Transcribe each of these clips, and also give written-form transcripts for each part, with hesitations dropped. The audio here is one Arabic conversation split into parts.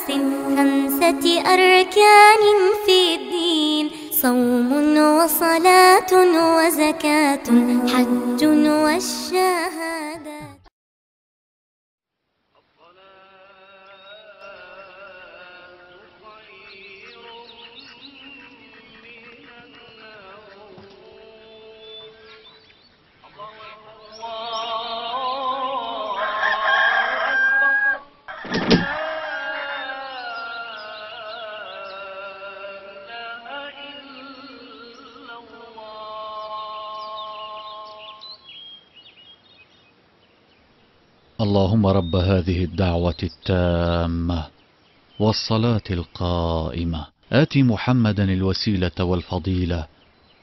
خمسة أركان في الدين: صوم وصلاة وزكاة حج والشهادة. اللهم رب هذه الدعوة التامة والصلاة القائمة آت محمدا الوسيلة والفضيلة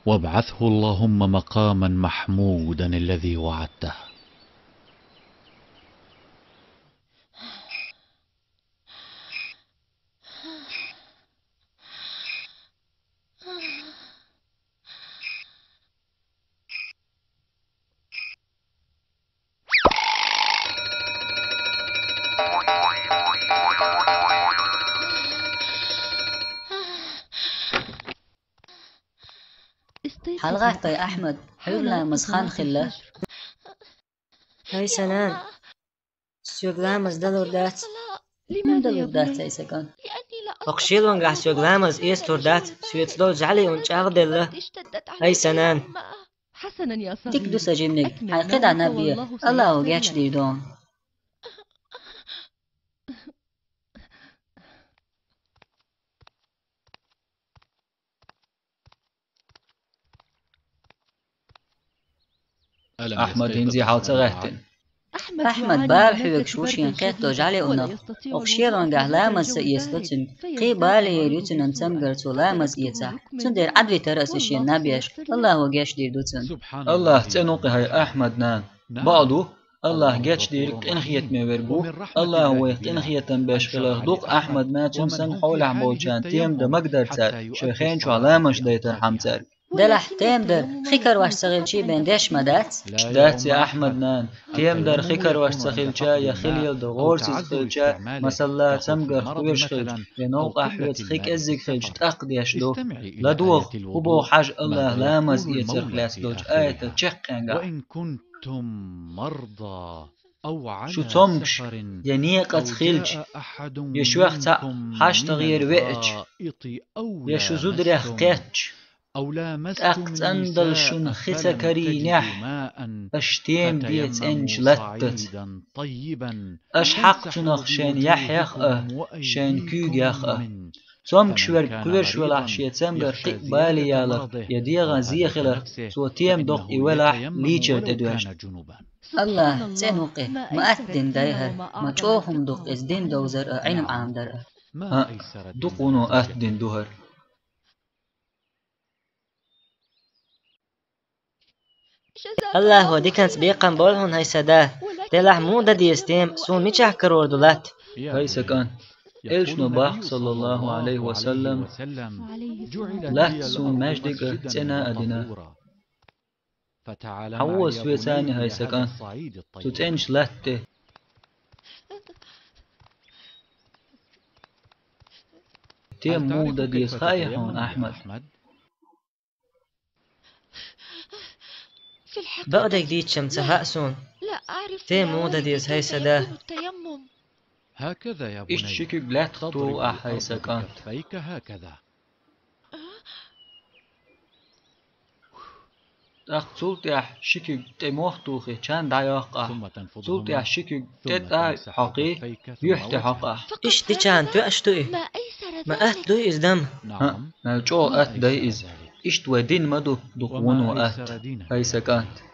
وابعثه اللهم مقاما محمودا الذي وعدته. حلقة يا أحمد حيولا مسخان خلة هاي سنان سيوغلامز دلوردات من دلوردات يا سكان أقشيلون قاح سيوغلامز إيستوردات سويتلو جعلي ونشاغ دلة. هاي سنان حسنا يا صاحبي تكدو سجنك حيقد عن نبي الله وقاش ديدون. أحمد هنزي حالة غهتن أحمد بارح يكشوشين قيتو جعلي أنه أقشيرون قاه لامز يسلتن قي بالي يريتن أنتم قرتو لامز يتسع تندير عدوي ترأس الشيء نبيش الله وقاش ديدوتن. الله تنوقي هاي أحمد نان بعضو الله جاتش ديرك إنخيت ميوربو الله ويخت إنخيت باش خلاق دوق أحمد ما تنسن حول عبوجان تيم دا مقدر تار شيخين شو علامش ديتر حمتار دلح تيم در خيكر واش تغيل شي بندش مدات دات يا أحمد نان تيم در خيكر واش تخيلشا يا خليل دا غورس تخيلشا مسلا تمقر خويش خيلش ينوق أحوت خيك أزيك خيلش تأقديش دو لدوغ وبو حاج الله لامز يتر خلاس دوج آية تشقنقا. وإن كنتم مرضى أو على شو تومش سفر ينيقة خيلش يشوخ تا حاش تغير وقتش يشو زودريخ قيتش أو لامستم أقت أندل شن خسكرينيح أشتيم ديت إنش لتت أش حق تنخ شين يحيخ شين كيج يخ توم كشور كورش ولا شيتم برقيق بالي يالر يديغا زيخلر سو تيم دق إولح ليجر تدوش. الله تنوقي ما أتدين دايهر ما تشوفهم دق إزدين دوزر عينم عام در دقونو أتدين دوهر. الله ودي كانت بيقن بولهن هاي سداه دلح مودا ديستيم سون ميشح كرور دولات. هاي سكان إلش نباح صلى الله عليه وسلم لا سون مجدك تنا أدنا حوى سويتاني هاي سكان تتنش لته تيم مودا ديس خايحون أحمد بقدك ديت شمس هأسون تيم مودا ديس هاي سداه. هكذا يا بني. إيش شكك لا تخطو أحي سكان كتفيك هكذا. أخ صوت يا شكك تموختوخي كان داياقة صوت يا شكك تتأ حقي يحتي حقه. إيش دي كان تأشتوي ما أهدو إزدم. نعم نالجو أهد دايز إيش تودين مدو دقون وأهد هاي سكانت.